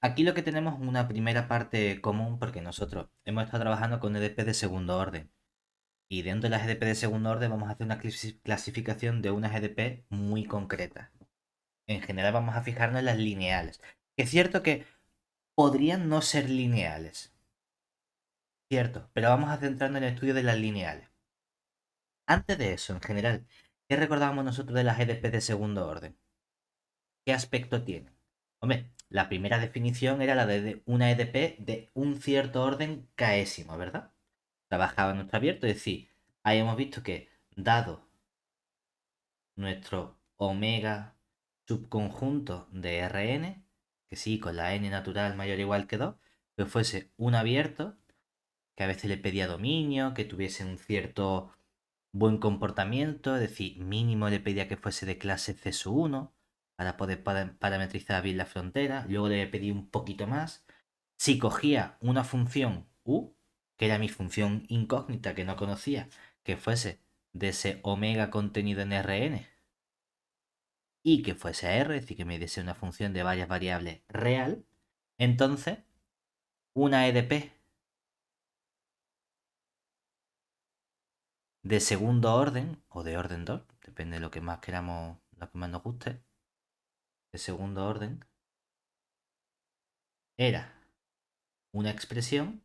Aquí lo que tenemos es una primera parte común porque nosotros hemos estado trabajando con EDP de segundo orden. Y dentro de las EDP de segundo orden vamos a hacer una clasificación de unas EDP muy concretas. En general vamos a fijarnos en las lineales. Es cierto que podrían no ser lineales, cierto, pero vamos a centrarnos en el estudio de las lineales. Antes de eso, en general, ¿qué recordábamos nosotros de las EDP de segundo orden? ¿Qué aspecto tienen? Hombre, la primera definición era la de una EDP de un cierto orden késimo, ¿verdad? Trabajaba en nuestro abierto, es decir, ahí hemos visto que dado nuestro omega subconjunto de Rn, que sí, con la n natural mayor o igual que 2, que fuese un abierto, que a veces le pedía dominio, que tuviese un cierto buen comportamiento, es decir, mínimo le pedía que fuese de clase CS1 para poder parametrizar bien la frontera, luego le pedí un poquito más. Si cogía una función u, que era mi función incógnita que no conocía, que fuese de ese omega contenido en Rn, y que fuese a R, es decir, que me diese una función de varias variables real, entonces una EDP de segundo orden, o de orden 2, depende de lo que más queramos, lo que más nos guste, de segundo orden, era una expresión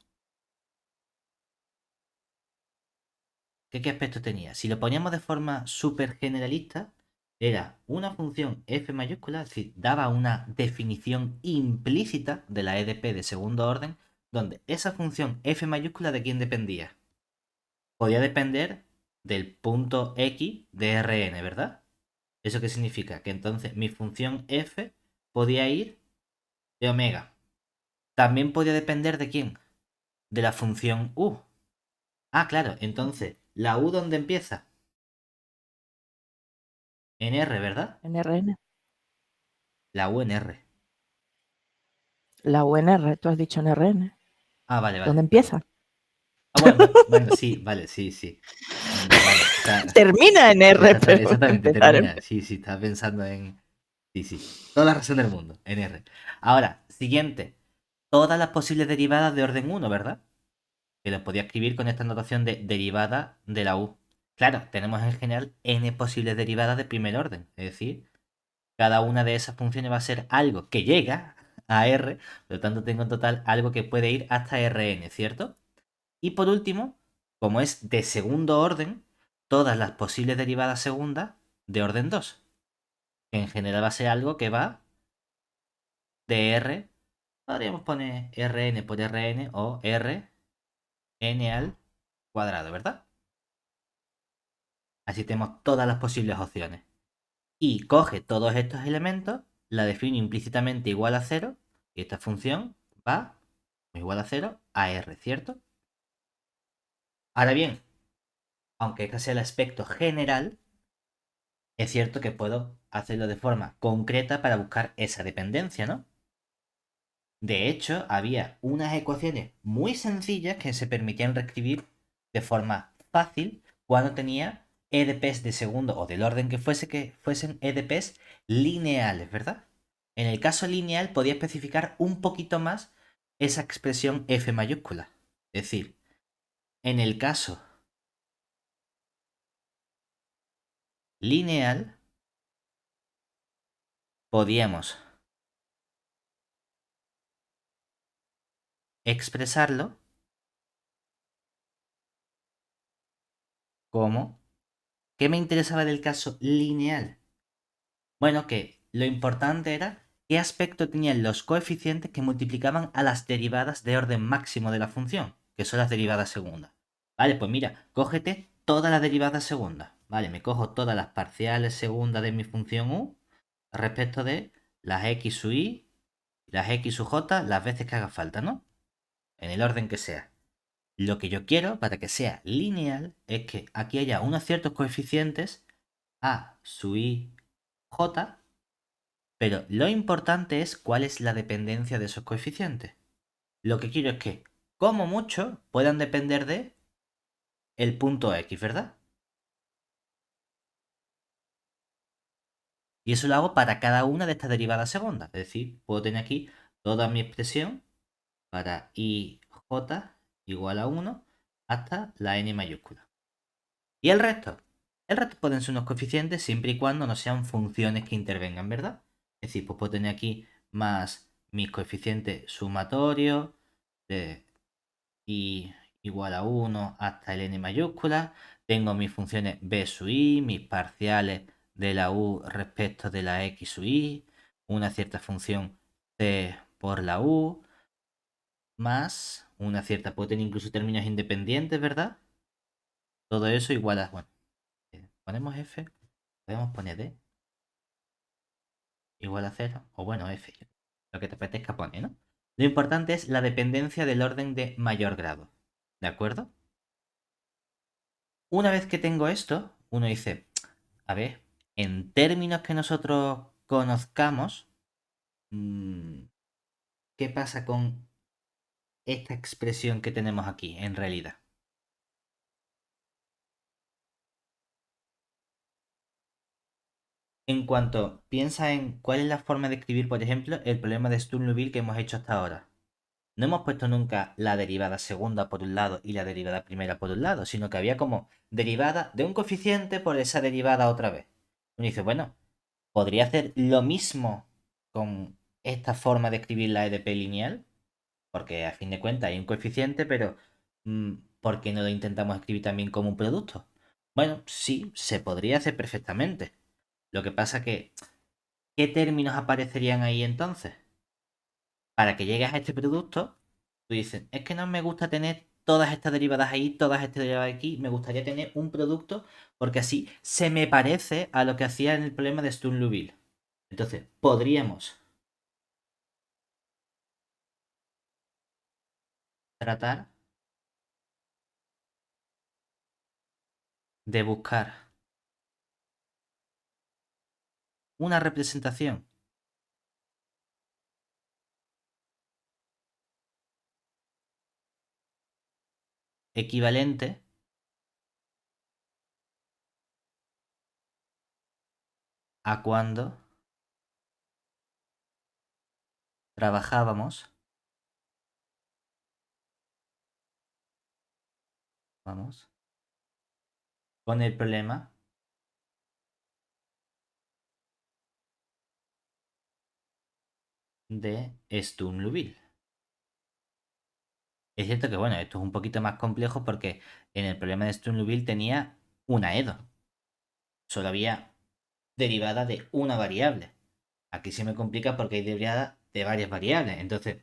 que qué aspecto tenía. Si lo poníamos de forma súper generalista, era una función f mayúscula, es decir, daba una definición implícita de la EDP de segundo orden, donde esa función f mayúscula de quién dependía. Podía depender del punto x de Rn, ¿verdad? ¿Eso qué significa? Que entonces mi función f podía ir de omega. También podía depender de quién? De la función u. Ah, claro, entonces, ¿la u dónde empieza? En R, ¿verdad? En Rn. La u en R. La UNR, tú has dicho en Rn. Ah, vale, ¿Dónde vale, vale. empieza? Ah, bueno, bueno, sí, vale, sí, sí. Vale, o sea, Termina en R, pero exactamente, empezar en... termina. Sí, sí, estaba pensando en. Sí, sí. Toda la razón del mundo, en R. Ahora, siguiente. Todas las posibles derivadas de orden uno, ¿verdad? Que lo podía escribir con esta notación de derivada de la U. Claro, tenemos en general n posibles derivadas de primer orden. Es decir, cada una de esas funciones va a ser algo que llega a R, por lo tanto tengo en total algo que puede ir hasta Rn, ¿cierto? Y por último, como es de segundo orden, todas las posibles derivadas segundas de orden 2, que en general va a ser algo que va de R, podríamos poner Rn por Rn o Rn al cuadrado, ¿verdad? Así tenemos todas las posibles opciones. Y coge todos estos elementos, la define implícitamente igual a 0, y esta función va igual a 0 a R, ¿cierto? Ahora bien, aunque este sea el aspecto general, es cierto que puedo hacerlo de forma concreta para buscar esa dependencia, ¿no? De hecho, había unas ecuaciones muy sencillas que se permitían reescribir de forma fácil cuando tenía EDPs de segundo o del orden que fuesen EDPs lineales, ¿verdad? En el caso lineal podía especificar un poquito más esa expresión f mayúscula. Es decir, en el caso lineal podíamos expresarlo como... ¿Qué me interesaba del caso lineal? Bueno, que lo importante era qué aspecto tenían los coeficientes que multiplicaban a las derivadas de orden máximo de la función, que son las derivadas segundas. Vale, pues mira, cógete todas las derivadas segundas. Vale, me cojo todas las parciales segundas de mi función u respecto de las x sub y las x sub j las veces que haga falta, ¿no? En el orden que sea. Lo que yo quiero para que sea lineal es que aquí haya unos ciertos coeficientes a sub i j, pero lo importante es cuál es la dependencia de esos coeficientes. Lo que quiero es que, como mucho, puedan depender de el punto x, ¿verdad? Y eso lo hago para cada una de estas derivadas segundas. Es decir, puedo tener aquí toda mi expresión para ij igual a 1 hasta la n mayúscula. ¿Y el resto? El resto pueden ser unos coeficientes siempre y cuando no sean funciones que intervengan, ¿verdad? Es decir, pues puedo tener aquí más mis coeficientes sumatorios de i igual a 1 hasta el n mayúscula. Tengo mis funciones b sub i, mis parciales de la u respecto de la x sub i, una cierta función c por la u, más una cierta, puedo tener incluso términos independientes, ¿verdad? Todo eso igual a, bueno, ponemos f, podemos poner d igual a 0, o bueno, f, lo que te apetezca poner, ¿no? Lo importante es la dependencia del orden de mayor grado, ¿de acuerdo? Una vez que tengo esto, uno dice, a ver, en términos que nosotros conozcamos, ¿qué pasa con esta expresión que tenemos aquí en realidad? En cuanto piensa en cuál es la forma de escribir, por ejemplo, el problema de Sturm-Liouville que hemos hecho hasta ahora. No hemos puesto nunca la derivada segunda por un lado y la derivada primera por un lado, sino que había como derivada de un coeficiente por esa derivada otra vez. Uno dice, bueno, podría hacer lo mismo con esta forma de escribir la EDP lineal, porque a fin de cuentas hay un coeficiente, pero ¿por qué no lo intentamos escribir también como un producto? Bueno, sí, se podría hacer perfectamente. Lo que pasa que, ¿qué términos aparecerían ahí entonces? Para que llegues a este producto, tú dices, es que no me gusta tener todas estas derivadas ahí, todas estas derivadas aquí, me gustaría tener un producto porque así se me parece a lo que hacía en el problema de Sturm-Liouville. Entonces, podríamos tratar de buscar una representación equivalente a cuando trabajábamos, vamos, con el problema de Sturm-Liouville. Es cierto que, bueno, esto es un poquito más complejo porque en el problema de Sturm-Liouville tenía una EDO. Solo había derivada de una variable. Aquí se me complica porque hay derivada de varias variables. Entonces,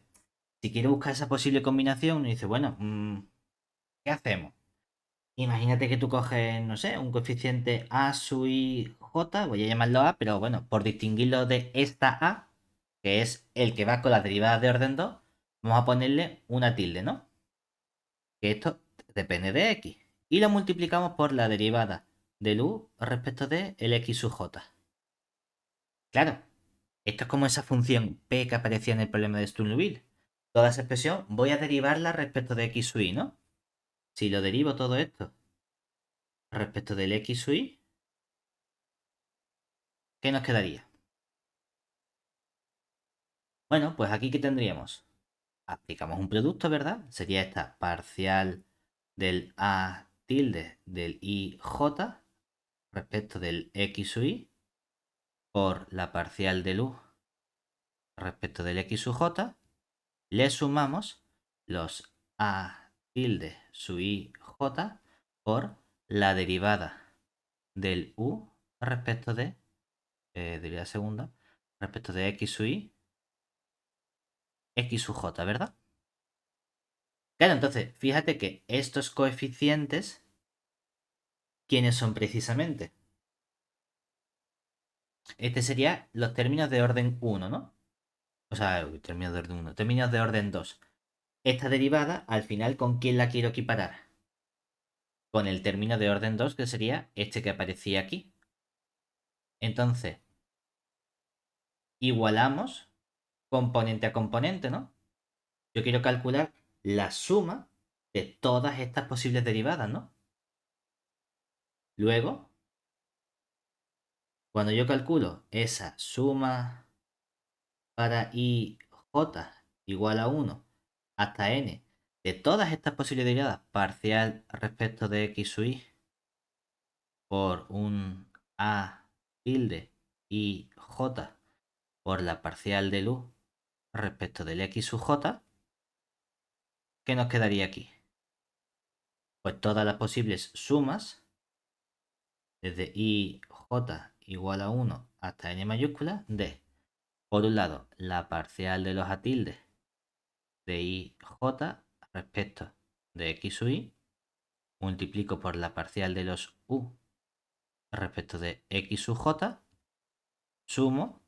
si quiero buscar esa posible combinación, uno dice, bueno, ¿qué hacemos? Imagínate que tú coges, no sé, un coeficiente A sub i j, voy a llamarlo A, pero bueno, por distinguirlo de esta A, que es el que va con las derivadas de orden 2, vamos a ponerle una tilde, ¿no? Que esto depende de x. Y lo multiplicamos por la derivada del u respecto de el x sub j. Claro, esto es como esa función p que aparecía en el problema de Sturm-Liouville. Toda esa expresión voy a derivarla respecto de x sub i, ¿no? Si lo derivo todo esto respecto del x sub i, ¿qué nos quedaría? Bueno, pues aquí ¿qué tendríamos? Aplicamos un producto, ¿verdad? Sería esta parcial del a tilde del ij respecto del x sub i por la parcial del u respecto del x sub j. Le sumamos los a tilde sub i j por la derivada del u respecto de la segunda, respecto de x sub i, x sub j, ¿verdad? Claro, entonces, fíjate que estos coeficientes, ¿quiénes son precisamente? Este sería los términos de orden 1, ¿no? O sea, términos de orden 1, términos de orden 2. Esta derivada, al final, ¿con quién la quiero equiparar? Con el término de orden 2, que sería este que aparecía aquí. Entonces, igualamos componente a componente, ¿no? Yo quiero calcular la suma de todas estas posibles derivadas, ¿no? Luego, cuando yo calculo esa suma para i j igual a 1 hasta n de todas estas posibles derivadas parcial respecto de x sub i por un a tilde y j por la parcial del u respecto del x sub j, ¿qué nos quedaría aquí? Pues todas las posibles sumas desde i j igual a 1 hasta n mayúscula de, por un lado, la parcial de los a tilde de i j respecto de x sub i, multiplico por la parcial de los u respecto de x sub j, sumo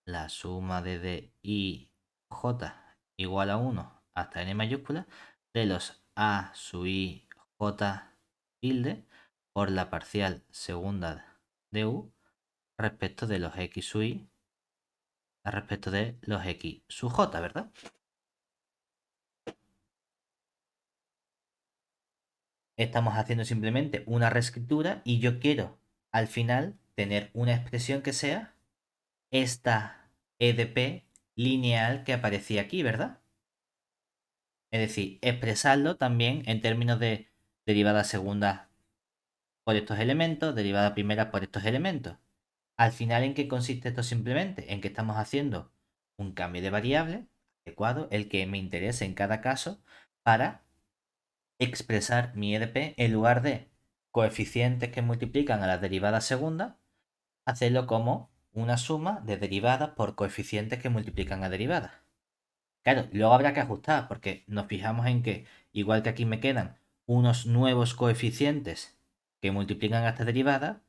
la suma desde i j igual a 1 hasta n mayúscula de los a sub i j tilde por la parcial segunda de u respecto de los x sub i respecto de los x sub j, ¿verdad? Estamos haciendo simplemente una reescritura y yo quiero al final tener una expresión que sea esta EDP lineal que aparecía aquí, ¿verdad? Es decir, expresarlo también en términos de derivada segunda por estos elementos, derivada primera por estos elementos. Al final, ¿en qué consiste esto simplemente? En que estamos haciendo un cambio de variable adecuado, el que me interese en cada caso, para expresar mi EDP en lugar de coeficientes que multiplican a la derivada segunda, hacerlo como una suma de derivadas por coeficientes que multiplican a derivadas. Claro, luego habrá que ajustar, porque nos fijamos en que, igual que aquí me quedan unos nuevos coeficientes que multiplican a esta derivada,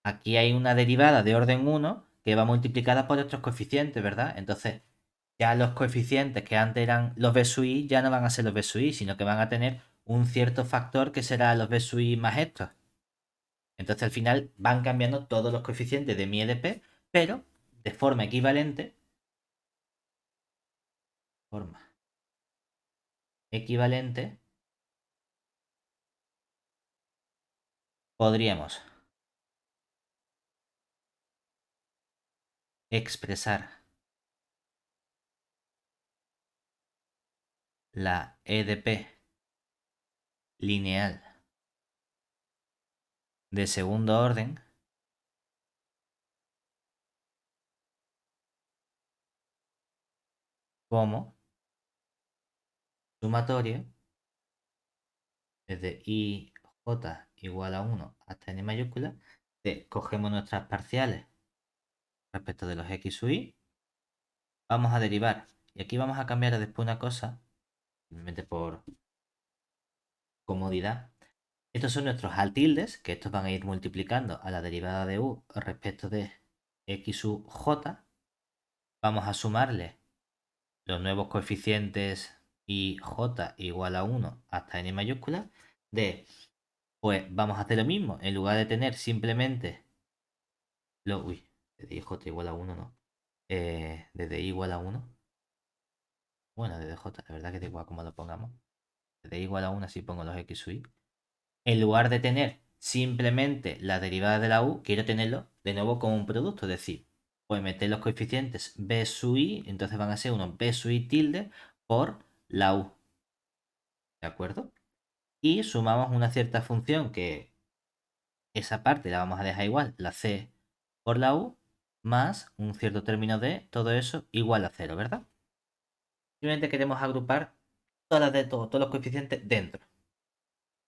aquí hay una derivada de orden 1 que va multiplicada por otros coeficientes, ¿verdad? Entonces, ya los coeficientes que antes eran los b sub i ya no van a ser los b sub i, sino que van a tener un cierto factor que será los b sub i más estos. Entonces, al final van cambiando todos los coeficientes de mi EDP, pero de forma equivalente, forma equivalente, podríamos expresar la EDP lineal de segundo orden como sumatorio desde i j igual a 1 hasta n mayúscula de cogemos nuestras parciales respecto de los x sub i, vamos a derivar y aquí vamos a cambiar después una cosa, simplemente por comodidad. Estos son nuestros a tildes, que estos van a ir multiplicando a la derivada de u respecto de x sub j. Vamos a sumarle los nuevos coeficientes i j igual a 1 hasta n mayúscula de, pues vamos a hacer lo mismo, en lugar de tener simplemente desde i j igual a 1 no, desde i igual a 1, bueno, desde j, la verdad que da igual como lo pongamos, desde i igual a 1 así pongo los x sub i, en lugar de tener simplemente la derivada de la u, quiero tenerlo de nuevo como un producto, es decir, pues meter los coeficientes b sub i, entonces van a ser unos b sub i tilde por la u, ¿de acuerdo? Y sumamos una cierta función que esa parte la vamos a dejar igual, la c por la u, más un cierto término de todo eso igual a 0, ¿verdad? Simplemente queremos agrupar todos los coeficientes dentro.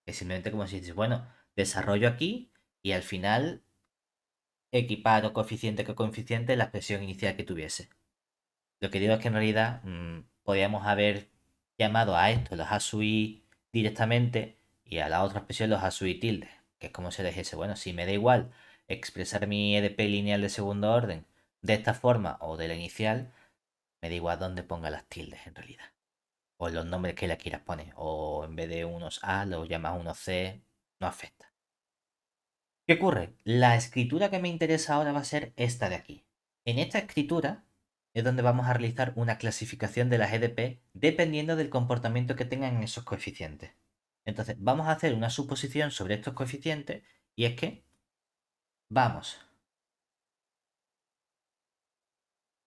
Es simplemente como si dices, bueno, desarrollo aquí y al final equiparo coeficiente con coeficiente la expresión inicial que tuviese. Lo que digo es que en realidad podríamos haber llamado a esto los a sub i directamente y a la otra expresión los a sub i tilde, que es como se le dijese, bueno, si me da igual expresar mi EDP lineal de segundo orden de esta forma o de la inicial, me da igual dónde ponga las tildes en realidad. O los nombres que le quieras poner. O en vez de unos A, los llamas unos C, no afecta. ¿Qué ocurre? La escritura que me interesa ahora va a ser esta de aquí. En esta escritura es donde vamos a realizar una clasificación de las EDP dependiendo del comportamiento que tengan esos coeficientes. Entonces, vamos a hacer una suposición sobre estos coeficientes y es que vamos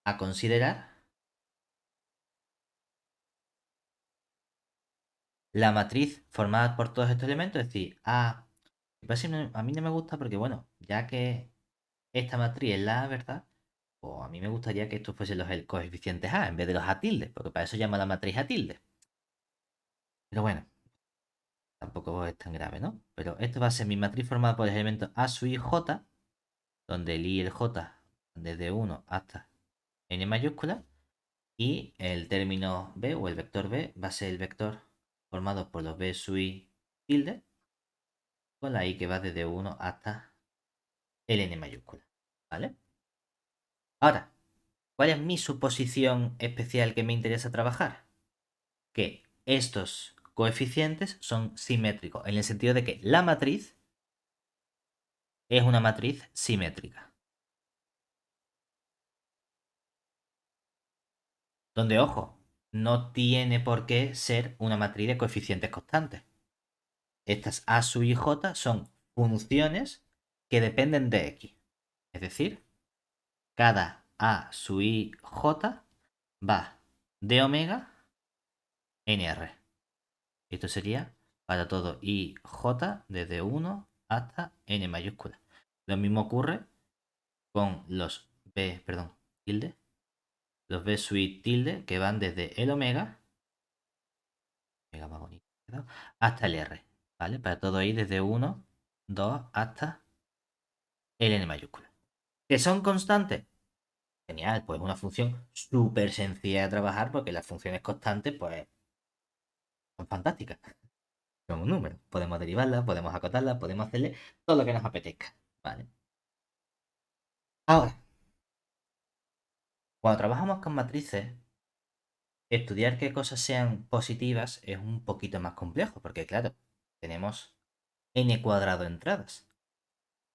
a considerar la matriz formada por todos estos elementos, es decir, A, pues a mí no me gusta porque, bueno, ya que esta matriz es la A, ¿verdad? Pues a mí me gustaría que estos fuesen los coeficientes A en vez de los A tilde, porque para eso llama la matriz A tilde. Pero bueno, tampoco es tan grave, ¿no? Pero esto va a ser mi matriz formada por los elementos A sub i j, donde el i y el j desde 1 hasta n mayúscula, y el término b o el vector b va a ser el vector formado por los b sub i tilde, con la i que va desde 1 hasta el n mayúscula, ¿vale? Ahora, ¿cuál es mi suposición especial que me interesa trabajar? Que estos coeficientes son simétricos, en el sentido de que la matriz es una matriz simétrica. Donde, ojo, no tiene por qué ser una matriz de coeficientes constantes. Estas a sub i j son funciones que dependen de x. Es decir, cada a sub i j va de omega en r. Esto sería para todo i j desde 1 hasta n mayúscula. Lo mismo ocurre con los b, perdón, tilde, los b sub i tilde que van desde el omega más bonito, hasta el r, ¿vale? Para todo i desde 1, 2 hasta el n mayúscula. ¿Que son constantes? Genial, pues una función súper sencilla de trabajar porque las funciones constantes, pues, son fantásticas. Son un número. Podemos derivarlas, podemos acotarlas, podemos hacerle todo lo que nos apetezca, ¿vale? Ahora, cuando trabajamos con matrices, estudiar qué cosas sean positivas es un poquito más complejo, porque claro, tenemos n cuadrado entradas.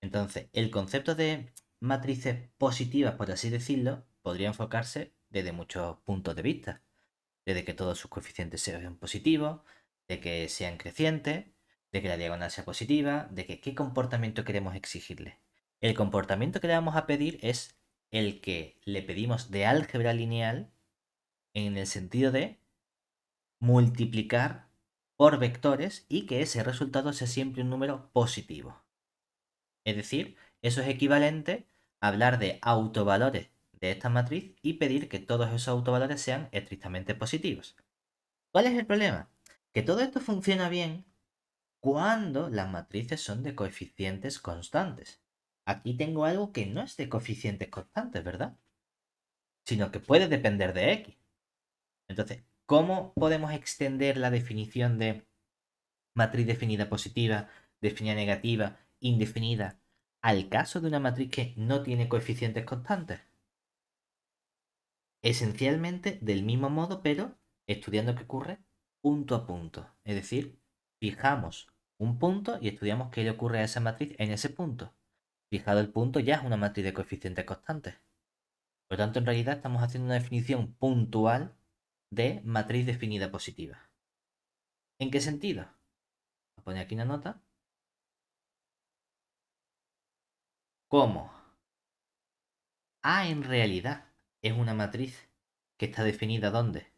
Entonces, el concepto de matrices positivas, por así decirlo, podría enfocarse desde muchos puntos de vista. Desde que todos sus coeficientes sean positivos, de que sean crecientes, de que la diagonal sea positiva, de que qué comportamiento queremos exigirle. El comportamiento que le vamos a pedir es el que le pedimos de álgebra lineal en el sentido de multiplicar por vectores y que ese resultado sea siempre un número positivo. Es decir, eso es equivalente a hablar de autovalores de esta matriz y pedir que todos esos autovalores sean estrictamente positivos. ¿Cuál es el problema? Que todo esto funciona bien cuando las matrices son de coeficientes constantes. Aquí tengo algo que no es de coeficientes constantes, ¿verdad? Sino que puede depender de x. Entonces, ¿cómo podemos extender la definición de matriz definida positiva, definida negativa, indefinida, al caso de una matriz que no tiene coeficientes constantes? Esencialmente del mismo modo, pero estudiando qué ocurre punto a punto. Es decir, fijamos un punto y estudiamos qué le ocurre a esa matriz en ese punto. Fijado el punto ya es una matriz de coeficientes constantes. Por lo tanto, en realidad estamos haciendo una definición puntual de matriz definida positiva. ¿En qué sentido? Voy a poner aquí una nota. ¿Cómo? A en realidad es una matriz que está definida ¿dónde?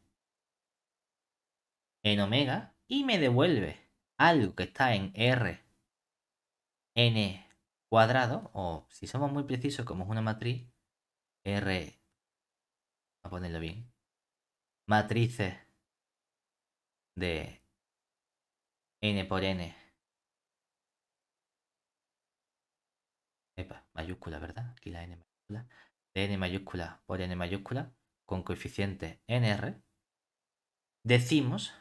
En omega y me devuelve algo que está en r n cuadrado, o si somos muy precisos, como es una matriz, r, a ponerlo bien, matrices de n por n, epa, mayúscula, ¿verdad? Aquí la n mayúscula, de n mayúscula por n mayúscula, con coeficiente nr, decimos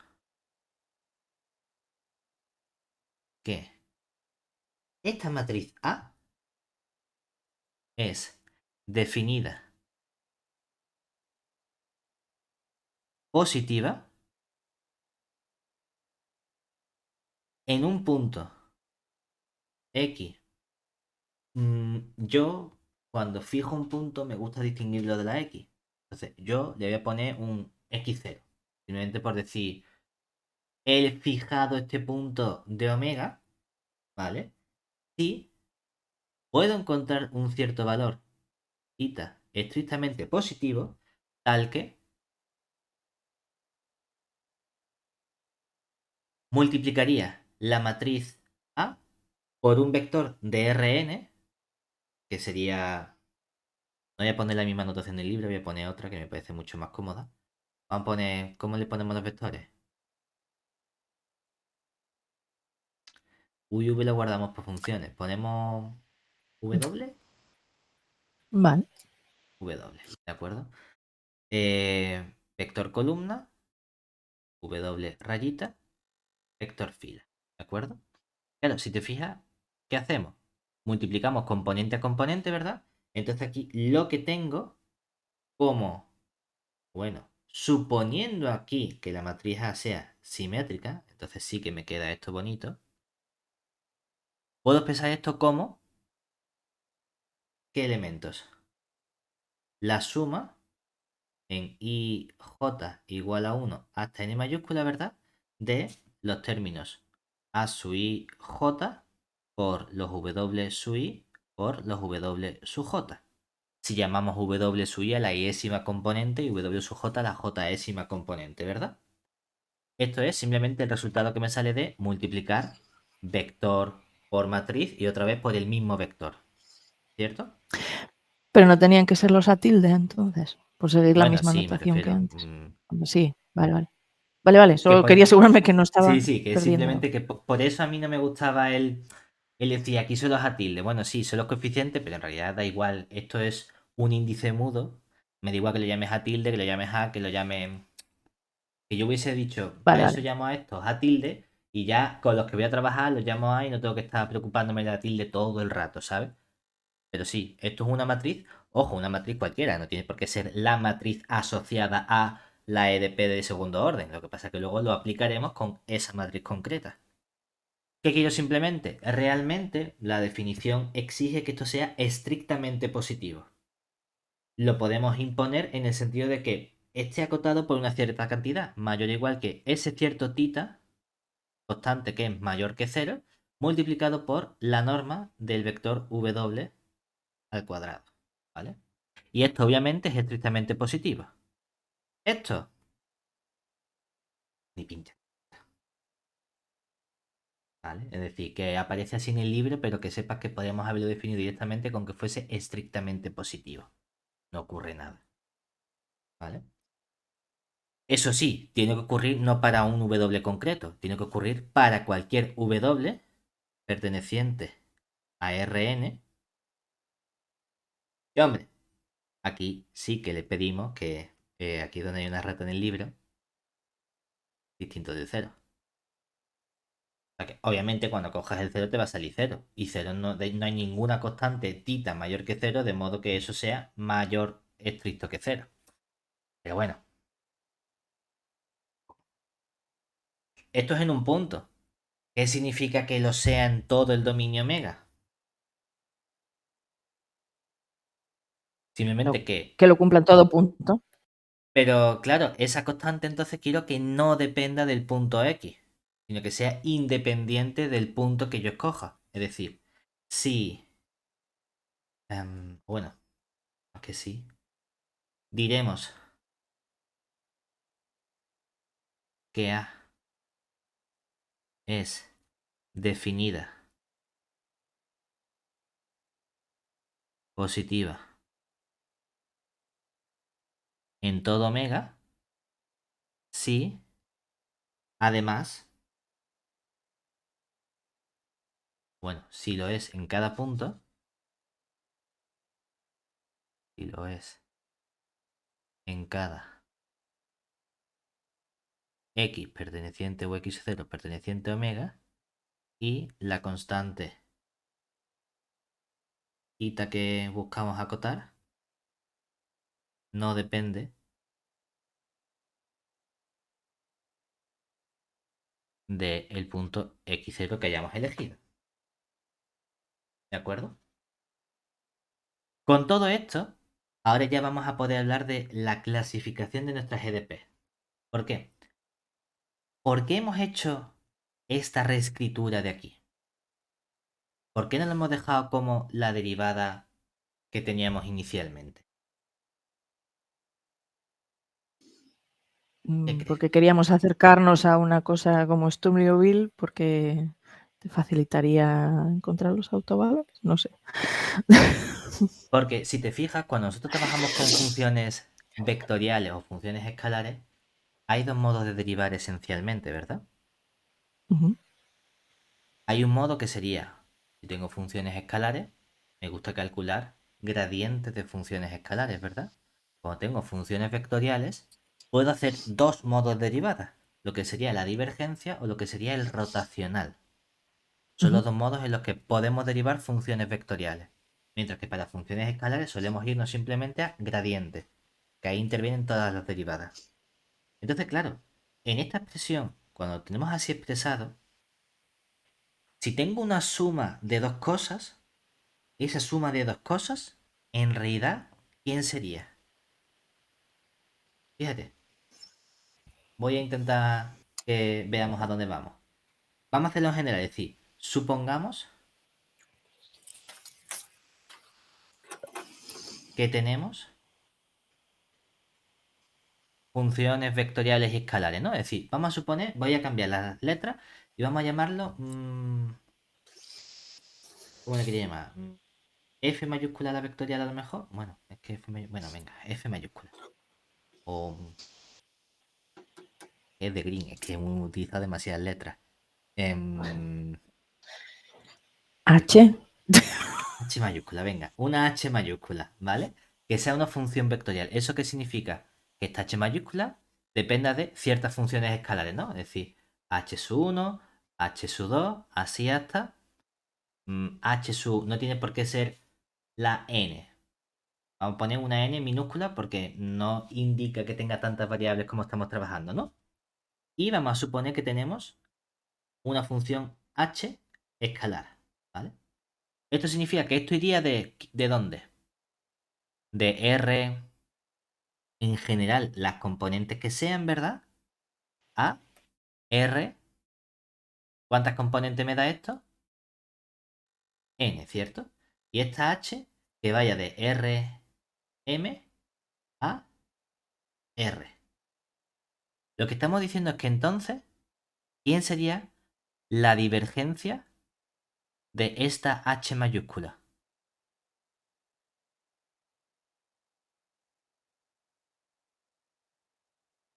que esta matriz A es definida positiva en un punto x. Yo, cuando fijo un punto, me gusta distinguirlo de la x. Entonces, yo le voy a poner un x0. Simplemente por decir, he fijado este punto de omega, ¿vale? Y puedo encontrar un cierto valor θ estrictamente positivo, tal que multiplicaría la matriz A por un vector de Rn, que sería... No voy a poner la misma notación del libro, voy a poner otra que me parece mucho más cómoda. Vamos a poner... ¿Cómo le ponemos los vectores? U y V lo guardamos por funciones. Ponemos W, Vale. W, ¿de acuerdo? Vector columna, W rayita, vector fila, ¿de acuerdo? Claro, si te fijas, ¿qué hacemos? Multiplicamos componente a componente, ¿verdad? Entonces aquí lo que tengo como, bueno, suponiendo aquí que la matriz A sea simétrica, entonces sí que me queda esto bonito, puedo expresar esto como, ¿qué elementos? La suma en IJ igual a 1 hasta n mayúscula, ¿verdad? De los términos A sub I J por los W sub I por los W sub J. Si llamamos W sub I a la iésima componente y W sub J a la jésima componente, ¿verdad? Esto es simplemente el resultado que me sale de multiplicar vector por matriz y otra vez por el mismo vector, ¿cierto? Pero no tenían que ser los a tilde entonces, por seguir la Bueno, misma sí, me notación que refiero. antes. Sí, vale, vale. Vale, vale, Que solo por- quería asegurarme que no Sí, estaba sí, que perdiendo. simplemente que por eso a mí no me gustaba el decir aquí son los a tilde. Bueno, sí, son los coeficientes, pero en realidad da igual. Esto es un índice mudo. Me da igual que lo llames a tilde, que lo llames a, que lo llames. Que yo hubiese dicho, Vale, para eso vale. llamo a estos a tilde y ya con los que voy a trabajar los llamo a y no tengo que estar preocupándome de la tilde todo el rato, ¿sabes? Pero sí, esto es una matriz, ojo, una matriz cualquiera, no tiene por qué ser la matriz asociada a la EDP de segundo orden. Lo que pasa es que luego lo aplicaremos con esa matriz concreta. ¿Qué quiero simplemente? Realmente la definición exige que esto sea estrictamente positivo. Lo podemos imponer en el sentido de que esté acotado por una cierta cantidad, mayor o igual que ese cierto tita, constante que es mayor que cero, multiplicado por la norma del vector w al cuadrado. ¿Vale? Y esto obviamente es estrictamente positivo. Esto, ni pinta. ¿Vale? Es decir, que aparece así en el libro, pero que sepas que podríamos haberlo definido directamente con que fuese estrictamente positivo. No ocurre nada. ¿Vale? Eso sí, tiene que ocurrir no para un W concreto, tiene que ocurrir para cualquier W perteneciente a Rn. Y hombre, aquí sí que le pedimos que, aquí donde hay una rata en el libro, distinto de cero. O sea que, obviamente cuando cojas el cero te va a salir cero. Y cero no hay ninguna constante tita mayor que cero, de modo que eso sea mayor estricto que cero. Pero bueno, esto es en un punto. ¿Qué significa que lo sea en todo el dominio omega? Simplemente que... Que lo cumplan todo punto. Pero claro, esa constante entonces quiero que no dependa del punto X, sino que sea independiente del punto que yo escoja. Es decir, si... bueno, que sí. Diremos que A es definida positiva en todo omega, si además, bueno, si lo es en cada punto, si lo es en cada X perteneciente o X0 perteneciente a omega, y la constante eta que buscamos acotar no depende del punto X0 que hayamos elegido. ¿De acuerdo? Con todo esto, ahora ya vamos a poder hablar de la clasificación de nuestras EDP. ¿Por qué? ¿Por qué hemos hecho esta reescritura de aquí? ¿Por qué no lo hemos dejado como la derivada que teníamos inicialmente? ¿Qué crees? Porque queríamos acercarnos a una cosa como Stumbleville, porque te facilitaría encontrar los autovalores, no sé. Porque si te fijas, cuando nosotros trabajamos con funciones vectoriales o funciones escalares, hay dos modos de derivar esencialmente, ¿verdad? Ujú, Hay un modo que sería, si tengo funciones escalares, me gusta calcular gradientes de funciones escalares, ¿verdad? Cuando tengo funciones vectoriales, puedo hacer dos modos derivadas, lo que sería la divergencia o lo que sería el rotacional. Son ujú. los dos modos en los que podemos derivar funciones vectoriales. Mientras que para funciones escalares solemos irnos simplemente a gradientes, que ahí intervienen todas las derivadas. Entonces, claro, en esta expresión, cuando tenemos así expresado, si tengo una suma de dos cosas, esa suma de dos cosas, en realidad, ¿quién sería? Fíjate, voy a intentar que veamos a dónde vamos. Vamos a hacerlo en general, es decir, supongamos que tenemos funciones vectoriales y escalares, ¿no? Es decir, vamos a suponer, voy a cambiar las letras y vamos a llamarlo, ¿cómo le quería llamar? F mayúscula la vectorial a lo mejor. Bueno, es que F mayúscula, bueno, venga, F mayúscula. O es de green, es que hemos utilizado demasiadas letras. Em, H. H mayúscula, venga, una H mayúscula, ¿vale? Que sea una función vectorial. ¿Eso qué significa? Que esta H mayúscula dependa de ciertas funciones escalares, ¿no? Es decir, H sub 1, H sub 2, así hasta H sub, no tiene por qué ser la N. Vamos a poner una N minúscula porque no indica que tenga tantas variables como estamos trabajando, ¿no? Y vamos a suponer que tenemos una función H escalar, ¿vale? Esto significa que esto iría ¿de dónde? De R en general, las componentes que sean, ¿verdad? A R, ¿cuántas componentes me da esto? N, ¿cierto? Y esta H que vaya de R M a R. Lo que estamos diciendo es que entonces, ¿quién sería la divergencia de esta H mayúscula?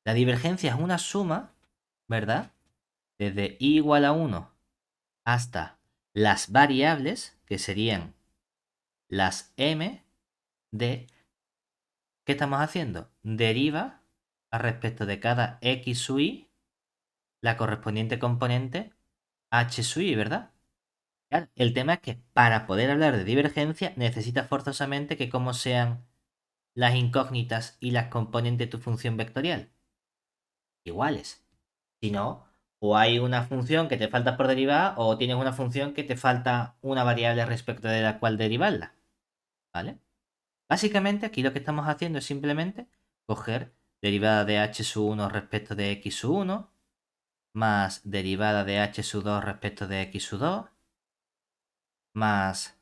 La divergencia es una suma, ¿verdad? Desde i igual a 1 hasta las variables, que serían las m de... ¿Qué estamos haciendo? Deriva a respecto de cada x sub i la correspondiente componente h sub i, ¿verdad? Claro, el tema es que para poder hablar de divergencia necesitas forzosamente que como sean las incógnitas y las componentes de tu función vectorial iguales. Si no, o hay una función que te falta por derivar o tienes una función que te falta una variable respecto de la cual derivarla. ¿Vale? Básicamente aquí lo que estamos haciendo es simplemente coger derivada de h sub 1 respecto de x sub 1 más derivada de h sub 2 respecto de x sub 2 más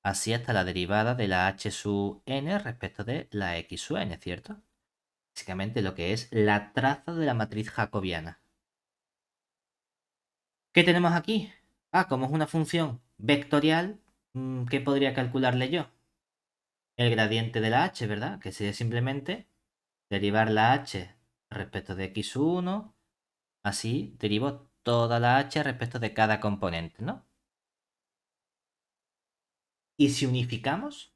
así hasta la derivada de la h sub n respecto de la x sub n, ¿cierto? Básicamente lo que es la traza de la matriz jacobiana. ¿Qué tenemos aquí? Ah, como es una función vectorial, ¿qué podría calcularle yo? El gradiente de la h, ¿verdad? Que sería simplemente derivar la h respecto de x1, así derivo toda la h respecto de cada componente, ¿no? Y si unificamos,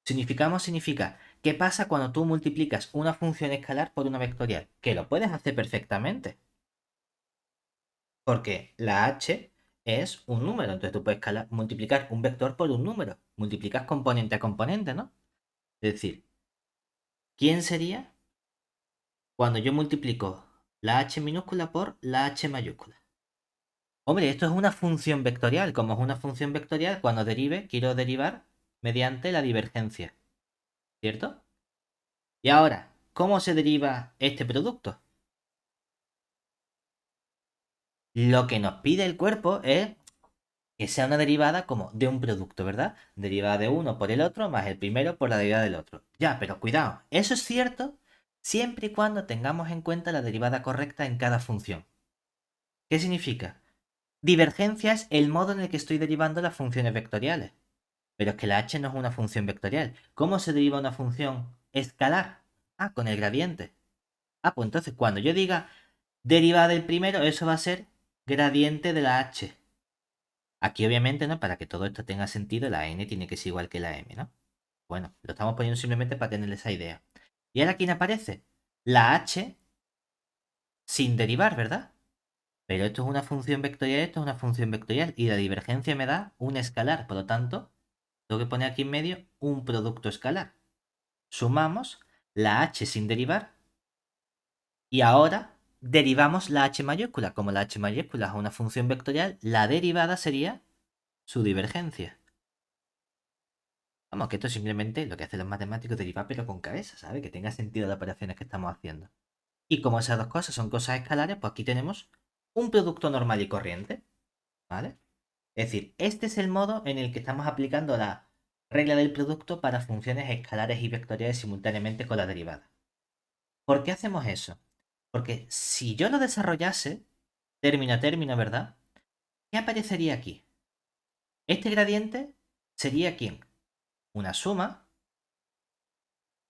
significa, ¿qué pasa cuando tú multiplicas una función escalar por una vectorial? Que lo puedes hacer perfectamente. Porque la h es un número, entonces tú puedes multiplicar un vector por un número. Multiplicas componente a componente, ¿no? Es decir, ¿quién sería cuando yo multiplico la h minúscula por la h mayúscula? Hombre, esto es una función vectorial. Como es una función vectorial, cuando derive, quiero derivar mediante la divergencia. ¿Cierto? Y ahora, ¿cómo se deriva este producto? Lo que nos pide el cuerpo es que sea una derivada como de un producto, ¿verdad? Derivada de uno por el otro más el primero por la derivada del otro. Ya, pero cuidado, eso es cierto siempre y cuando tengamos en cuenta la derivada correcta en cada función. ¿Qué significa? Divergencia es el modo en el que estoy derivando las funciones vectoriales. Pero es que la h no es una función vectorial. ¿Cómo se deriva una función escalar? Ah, con el gradiente. Ah, pues entonces cuando yo diga derivada del primero, eso va a ser gradiente de la h. Aquí obviamente, ¿no? Para que todo esto tenga sentido, la n tiene que ser igual que la m, ¿no? Bueno, lo estamos poniendo simplemente para tener esa idea. ¿Y ahora quién aparece? La h sin derivar, ¿verdad? Pero esto es una función vectorial, esto es una función vectorial. Y la divergencia me da un escalar. Por lo tanto, tengo que poner aquí en medio un producto escalar. Sumamos la h sin derivar y ahora derivamos la h mayúscula. Como la h mayúscula es una función vectorial, la derivada sería su divergencia. Vamos, que esto es simplemente lo que hacen los matemáticos, derivar pero con cabeza, ¿sabes? Que tenga sentido las operaciones que estamos haciendo. Y como esas dos cosas son cosas escalares, pues aquí tenemos un producto normal y corriente, ¿vale? Es decir, este es el modo en el que estamos aplicando la regla del producto para funciones escalares y vectoriales simultáneamente con la derivada. ¿Por qué hacemos eso? Porque si yo lo desarrollase, término a término, ¿verdad? ¿Qué aparecería aquí? Este gradiente sería ¿quién? Una suma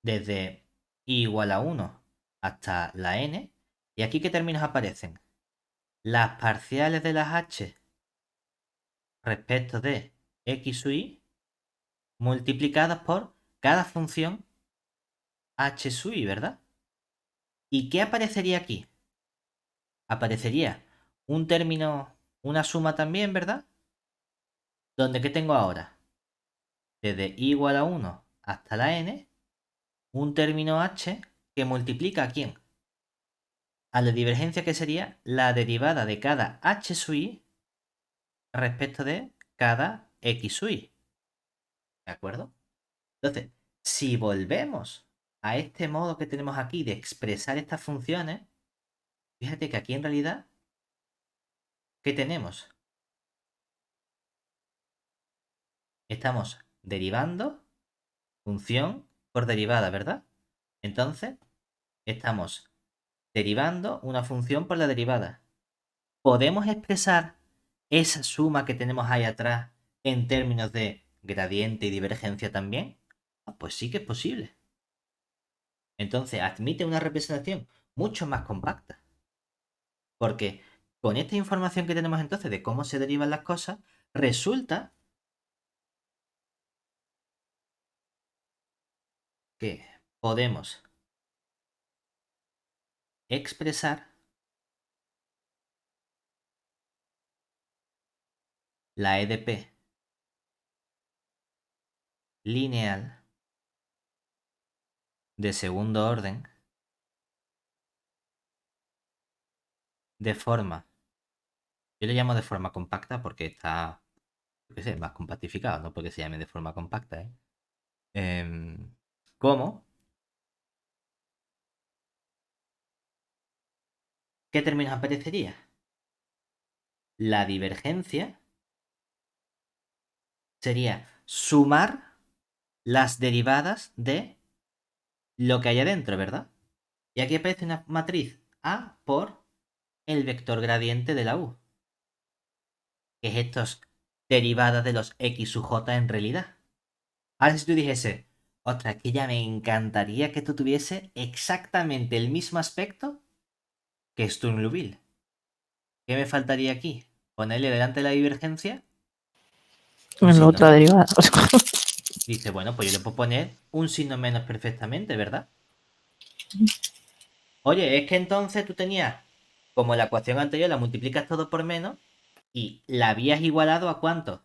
desde i igual a 1 hasta la n. ¿Y aquí qué términos aparecen? Las parciales de las h respecto de x sub i multiplicadas por cada función h sub i, ¿verdad? ¿Y qué aparecería aquí? Aparecería un término, una suma también, ¿verdad? Donde ¿qué tengo ahora? Desde i igual a 1 hasta la n, un término h que multiplica ¿a quién? A la divergencia que sería la derivada de cada h sub i respecto de cada x sub i. ¿De acuerdo? Entonces, si volvemos a este modo que tenemos aquí de expresar estas funciones, fíjate que aquí en realidad, ¿qué tenemos? Estamos derivando función por derivada, ¿verdad? Entonces, estamos derivando una función por la derivada. ¿Podemos expresar esa suma que tenemos ahí atrás en términos de gradiente y divergencia también? Ah, pues sí que es posible. Entonces, admite una representación mucho más compacta. Porque con esta información que tenemos entonces de cómo se derivan las cosas, resulta que podemos expresar la EDP lineal de segundo orden de forma, yo le llamo de forma compacta porque está, yo qué sé, más compactificado, no porque se llame de forma compacta, ¿eh? ¿Cómo? ¿Qué términos aparecería? La divergencia sería sumar las derivadas de lo que hay adentro, ¿verdad? Y aquí aparece una matriz A por el vector gradiente de la U, que es estos derivadas de los x sub j en realidad. Ahora si tú dijese, ostras, que ya me encantaría que tú tuviese exactamente el mismo aspecto que Sturm-Liouville. ¿Qué me faltaría aquí? Ponerle delante de la divergencia un En la signo otra menos. derivada. Dice, bueno, pues yo le puedo poner un signo menos perfectamente, ¿verdad? Oye, es que entonces tú tenías, como la ecuación anterior, la multiplicas todo por menos y la habías igualado a ¿cuánto?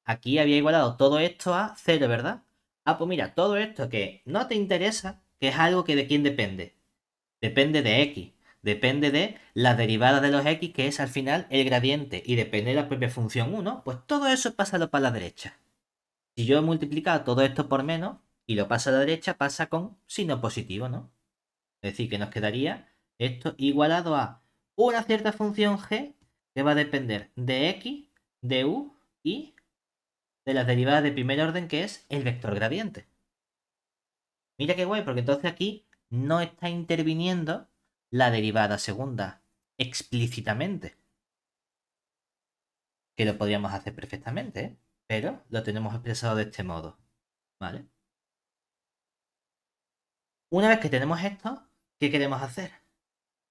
Aquí había igualado todo esto a 0, ¿verdad? Ah, pues mira, todo esto que no te interesa, que es algo que de quién depende. Depende de x. Depende de la derivada de los x, que es al final el gradiente. Y depende de la propia función 1. Pues todo eso pásalo para la derecha. Si yo he multiplicado todo esto por menos y lo paso a la derecha, pasa con signo positivo, ¿no? Es decir, que nos quedaría esto igualado a una cierta función g que va a depender de x, de u y de las derivadas de primer orden, que es el vector gradiente. Mira qué guay, porque entonces aquí no está interviniendo la derivada segunda explícitamente. Que lo podríamos hacer perfectamente, ¿eh? Pero lo tenemos expresado de este modo, ¿vale? Una vez que tenemos esto, ¿qué queremos hacer?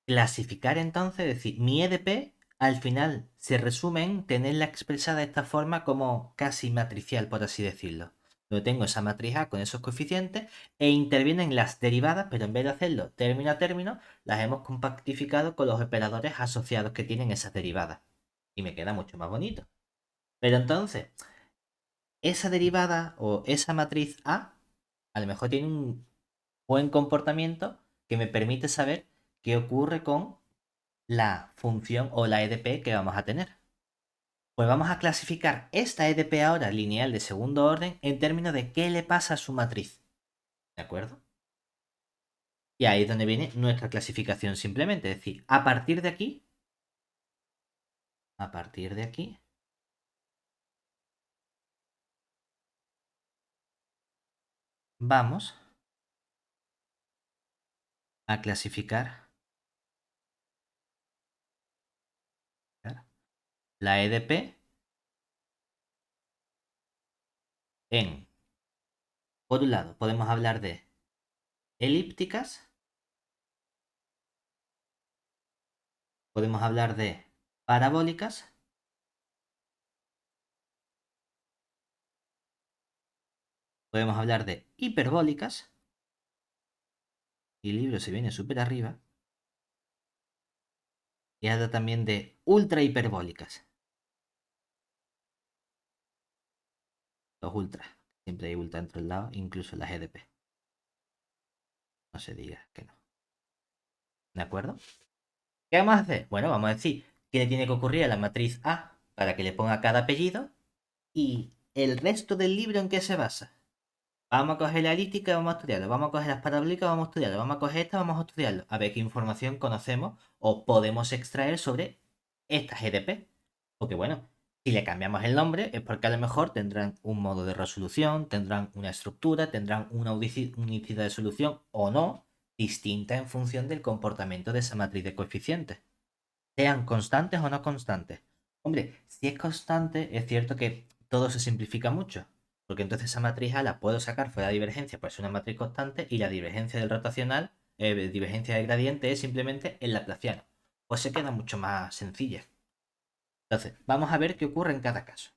Clasificar entonces, es decir, mi EDP al final se resume en tenerla expresada de esta forma como casi matricial, por así decirlo. Yo tengo esa matriz A con esos coeficientes e intervienen las derivadas, pero en vez de hacerlo término a término, las hemos compactificado con los operadores asociados que tienen esas derivadas. Y me queda mucho más bonito. Pero entonces, esa derivada o esa matriz a lo mejor tiene un buen comportamiento que me permite saber qué ocurre con la función o la EDP que vamos a tener. Pues vamos a clasificar esta EDP ahora lineal de segundo orden en términos de qué le pasa a su matriz. ¿De acuerdo? Y ahí es donde viene nuestra clasificación simplemente. Es decir, a partir de aquí, vamos a clasificar la EDP en, por un lado, podemos hablar de elípticas, podemos hablar de parabólicas, podemos hablar de hiperbólicas, y el libro se viene súper arriba, y habla también de ultra hiperbólicas. Los ultras. Siempre hay ultra entre el lado, incluso las EDP. No se diga que no. ¿De acuerdo? ¿Qué vamos a hacer? Bueno, vamos a decir qué le tiene que ocurrir a la matriz A para que le ponga cada apellido y el resto del libro en qué se basa. Vamos a coger la elíptica y vamos a estudiarlo. Vamos a coger las parabólicas, vamos a estudiarlo. Vamos a coger esta, vamos a estudiarlo. A ver qué información conocemos o podemos extraer sobre estas EDP. Porque bueno, si le cambiamos el nombre es porque a lo mejor tendrán un modo de resolución, tendrán una estructura, tendrán una unicidad de solución o no, distinta en función del comportamiento de esa matriz de coeficientes. Sean constantes o no constantes. Hombre, si es constante, es cierto que todo se simplifica mucho. Porque entonces esa matriz A la puedo sacar fuera de divergencia, pues es una matriz constante, y la divergencia del rotacional, divergencia del gradiente, es simplemente el laplaciano. Pues se queda mucho más sencilla. Entonces, vamos a ver qué ocurre en cada caso.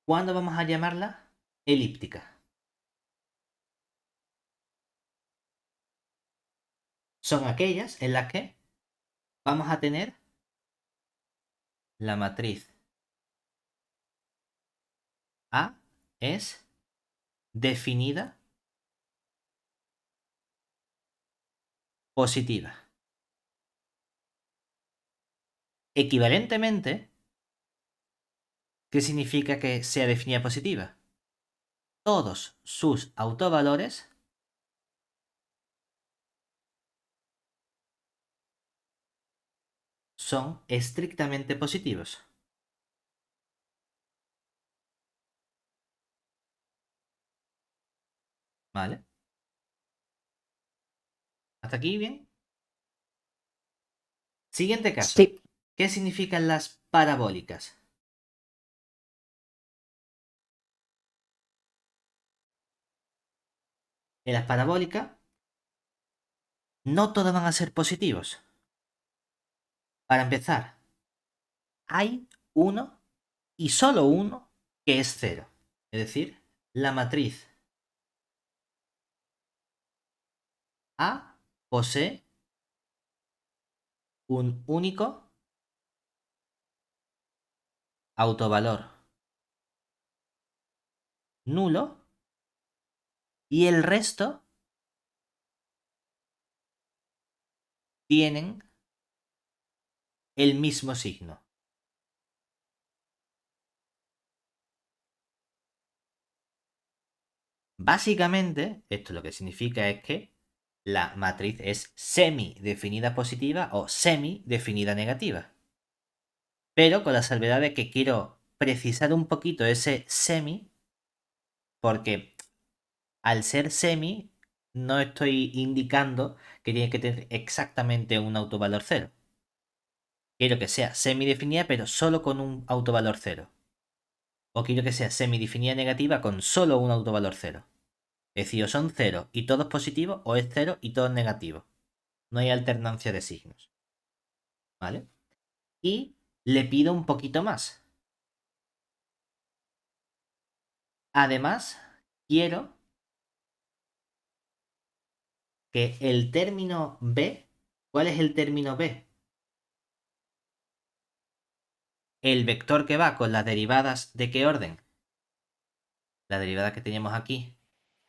¿Cuándo vamos a llamarla elíptica? Son aquellas en las que vamos a tener la matriz A es definida positiva. Equivalentemente, ¿qué significa que sea definida positiva? Todos sus autovalores son estrictamente positivos. ¿Vale? ¿Hasta aquí bien? Siguiente caso. Sí. ¿Qué significan las parabólicas? En las parabólicas no todos van a ser positivos. Para empezar, hay uno y solo uno que es cero. Es decir, la matriz A posee un único autovalor nulo y el resto tienen el mismo signo. Básicamente, esto lo que significa es que la matriz es semi-definida positiva o semi-definida negativa. Pero con la salvedad de que quiero precisar un poquito ese semi, porque al ser semi no estoy indicando que tiene que tener exactamente un autovalor cero. Quiero que sea semidefinida pero solo con un autovalor cero. O quiero que sea semidefinida negativa con solo un autovalor cero. Es decir, o son cero y todos positivos o es cero y todos negativos. No hay alternancia de signos. ¿Vale? Y le pido un poquito más. Además, quiero que el término b, ¿cuál es el término b? El vector que va con las derivadas ¿de qué orden? La derivada que teníamos aquí.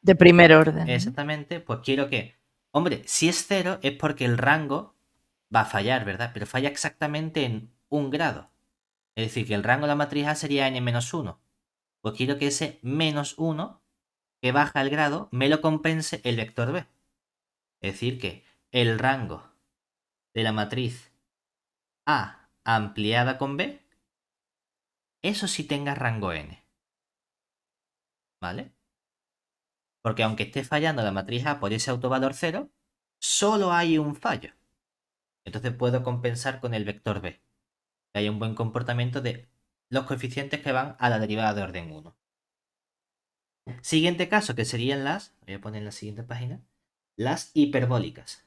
De primer orden. Exactamente, pues quiero que, hombre, si es cero es porque el rango va a fallar, ¿verdad? Pero falla exactamente en un grado. Es decir, que el rango de la matriz A sería n-1. Pues quiero que ese -1 que baja el grado me lo compense el vector b. Es decir, que el rango de la matriz A ampliada con b, eso sí tenga rango n. ¿Vale? Porque aunque esté fallando la matriz A por ese autovalor 0, solo hay un fallo. Entonces puedo compensar con el vector b. Que haya un buen comportamiento de los coeficientes que van a la derivada de orden 1. Siguiente caso, que serían voy a poner en la siguiente página, las hiperbólicas.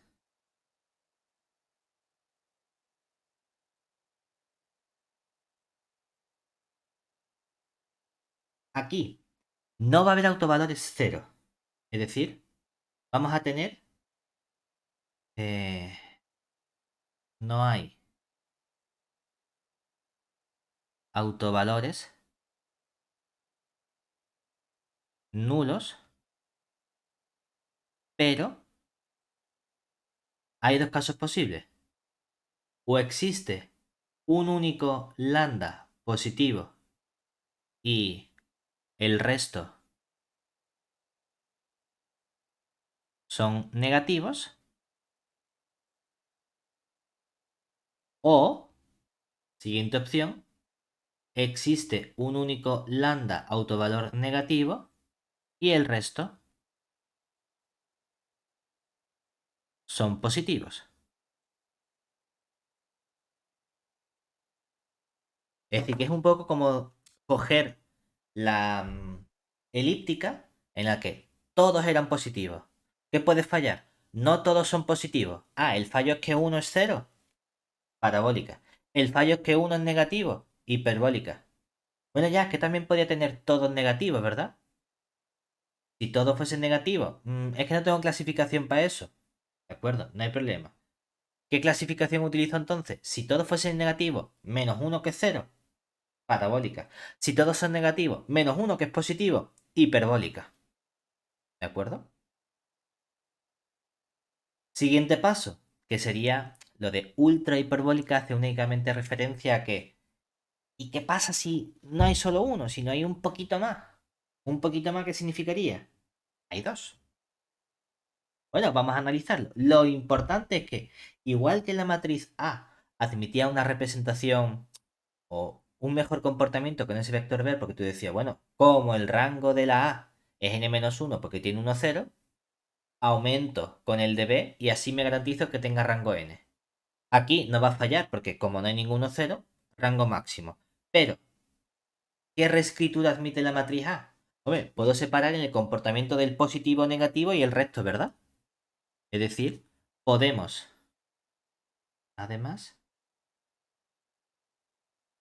Aquí no va a haber autovalores 0. Es decir, vamos a tener... no hay autovalores nulos, pero hay dos casos posibles. O existe un único lambda positivo y el resto son negativos, o, siguiente opción, existe un único lambda autovalor negativo y el resto son positivos. Es decir, que es un poco como coger la elíptica en la que todos eran positivos. ¿Qué puede fallar? No todos son positivos. Ah, el fallo es que uno es cero. Parabólica. El fallo es que uno es negativo. Hiperbólica. Bueno, ya es que también podría tener todos negativos, ¿verdad? Si todos fuesen negativos. Es que no tengo clasificación para eso. De acuerdo, no hay problema. ¿Qué clasificación utilizo entonces? Si todos fuesen negativos, menos uno que es cero, parabólica. Si todos son negativos, menos uno que es positivo, hiperbólica. ¿De acuerdo? Siguiente paso, que sería lo de ultra hiperbólica, hace únicamente referencia a que ¿y qué pasa si no hay solo uno, si no hay un poquito más? ¿Un poquito más qué significaría? Hay dos. Bueno, vamos a analizarlo. Lo importante es que, igual que la matriz A admitía una representación o un mejor comportamiento con ese vector B, porque tú decías, bueno, como el rango de la A es n-1 porque tiene 1, 0, aumento con el de B y así me garantizo que tenga rango n. Aquí no va a fallar porque como no hay ninguno 0, rango máximo. Pero, ¿qué reescritura admite la matriz A? Hombre, puedo separar en el comportamiento del positivo, negativo y el resto, ¿verdad? Es decir, además,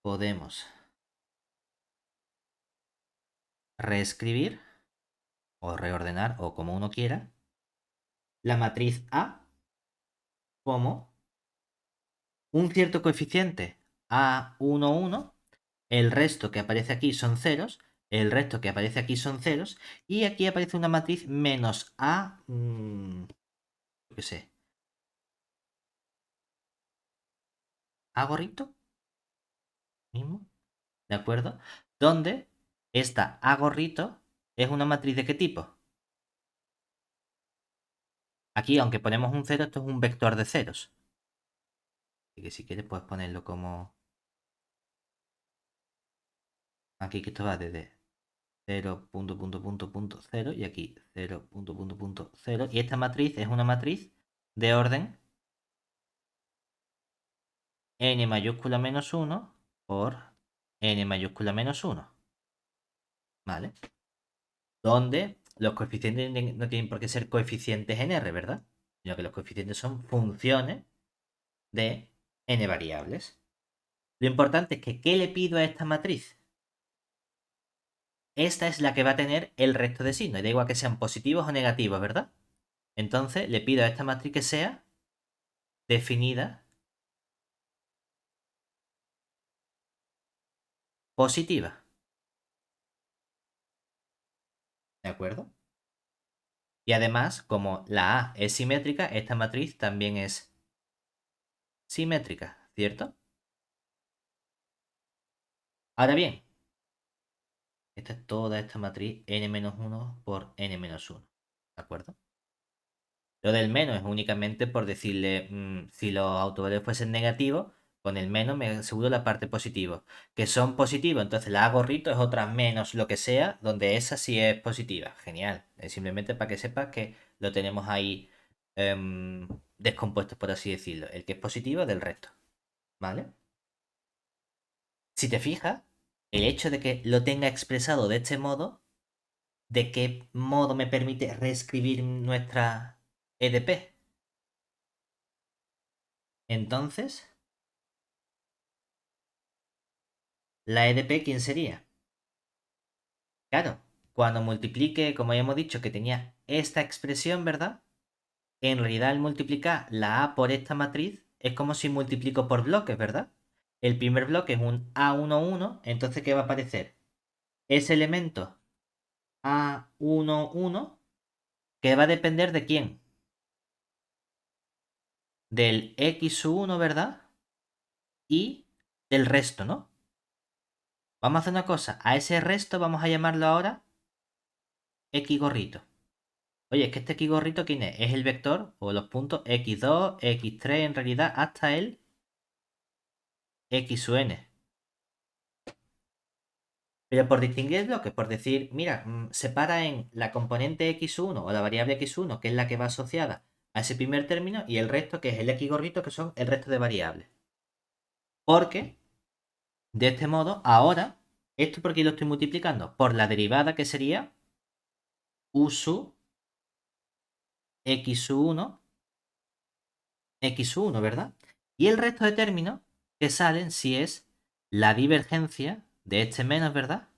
podemos reescribir o reordenar o como uno quiera la matriz A como un cierto coeficiente A11, el resto que aparece aquí son ceros, el resto que aparece aquí son ceros, y aquí aparece una matriz menos A, qué sé, A gorrito, mismo, ¿de acuerdo? Donde esta A gorrito es una matriz de qué tipo. Aquí, aunque ponemos un cero, esto es un vector de ceros. Así que si quieres puedes ponerlo como... Aquí que esto va desde 0, punto, punto, punto, punto, 0 y aquí 0, punto, punto, punto, 0. Y esta matriz es una matriz de orden n mayúscula menos 1 por n mayúscula menos 1. ¿Vale? Donde los coeficientes no tienen por qué ser coeficientes en R, ¿verdad? Sino que los coeficientes son funciones de n variables. Lo importante es que, ¿qué le pido a esta matriz? Esta es la que va a tener el resto de signos. Da igual que sean positivos o negativos, ¿verdad? Entonces le pido a esta matriz que sea definida positiva. ¿De acuerdo? Y además, como la A es simétrica, esta matriz también es simétrica, ¿cierto? Ahora bien, esta es toda esta matriz n-1 por n-1. ¿De acuerdo? Lo del menos es únicamente por decirle, si los autovalores fuesen negativos, con el menos me aseguro la parte positiva. Que son positivos, entonces la A gorrito es otra menos lo que sea, donde esa sí es positiva. Genial. Es simplemente para que sepas que lo tenemos ahí descompuesto, por así decirlo. El que es positivo del resto. ¿Vale? Si te fijas, el hecho de que lo tenga expresado de este modo, ¿de qué modo me permite reescribir nuestra EDP? Entonces, ¿la EDP quién sería? Claro, cuando multiplique, como ya hemos dicho, que tenía esta expresión, ¿verdad? En realidad, al multiplicar la A por esta matriz, es como si multiplico por bloques, ¿verdad? El primer bloque es un A11, entonces, ¿qué va a aparecer? Ese elemento A11, que va a depender de quién? Del X1, ¿verdad? Y del resto, ¿no? Vamos a hacer una cosa, a ese resto vamos a llamarlo ahora X gorrito. Oye, es que este X gorrito, ¿quién es? Es el vector o los puntos x2, x3, en realidad hasta el x sub n. Pero por distinguir el bloque, por decir, mira, separa en la componente x1 o la variable x1, que es la que va asociada a ese primer término, y el resto, que es el x gorrito, que son el resto de variables. Porque, de este modo, ahora, ¿esto por qué lo estoy multiplicando? Por la derivada que sería u sub x sub 1, x sub 1, ¿verdad? Y el resto de términos que salen si es la divergencia de este menos, ¿verdad?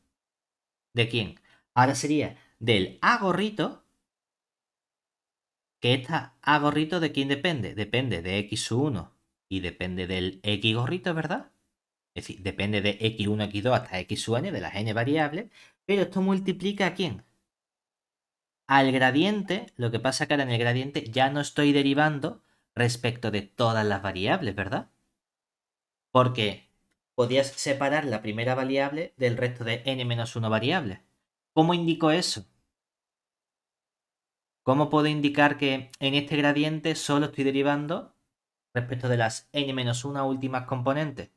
¿De quién? Ahora sería del A gorrito, que esta A gorrito ¿de quién depende? Depende de x sub 1 y depende del x gorrito, ¿verdad? Es decir, depende de x1, x2 hasta x sub n, de las n variables, pero esto multiplica ¿a quién? Al gradiente. Lo que pasa que ahora en el gradiente ya no estoy derivando respecto de todas las variables, ¿verdad? Porque podías separar la primera variable del resto de n-1 variables. ¿Cómo indico eso? ¿Cómo puedo indicar que en este gradiente solo estoy derivando respecto de las n-1 últimas componentes?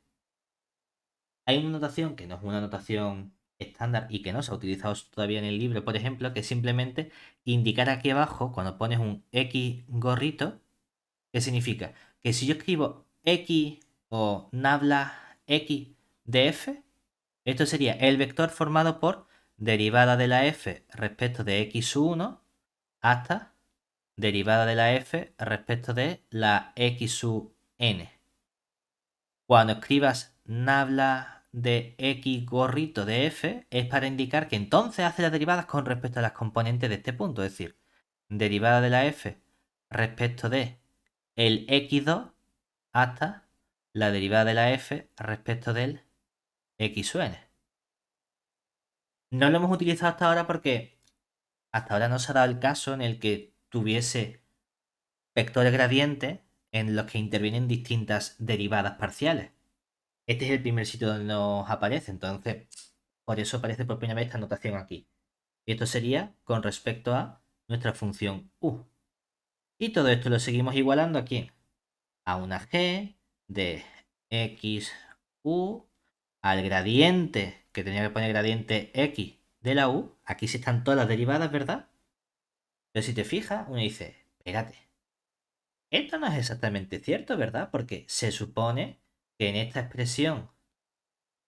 Hay una notación que no es una notación estándar y que no se ha utilizado todavía en el libro, por ejemplo, que es simplemente indicar aquí abajo, cuando pones un X gorrito, ¿qué significa? Que si yo escribo X o nabla X de f, esto sería el vector formado por derivada de la f respecto de x1 hasta derivada de la f respecto de la x sub n. Cuando escribas nabla de x gorrito de f es para indicar que entonces hace las derivadas con respecto a las componentes de este punto, es decir, derivada de la f respecto de el x2 hasta la derivada de la f respecto del x sub n. No lo hemos utilizado hasta ahora porque hasta ahora no se ha dado el caso en el que tuviese vectores gradientes en los que intervienen distintas derivadas parciales. Este es el primer sitio donde nos aparece, entonces por eso aparece por primera vez esta notación aquí. Y esto sería con respecto a nuestra función u. Y todo esto lo seguimos igualando a quién? A una g de x u al gradiente, que tenía que poner gradiente x de la U, aquí sí están todas las derivadas, ¿verdad? Pero si te fijas, uno dice, espérate, esto no es exactamente cierto, ¿verdad? Porque se supone que en esta expresión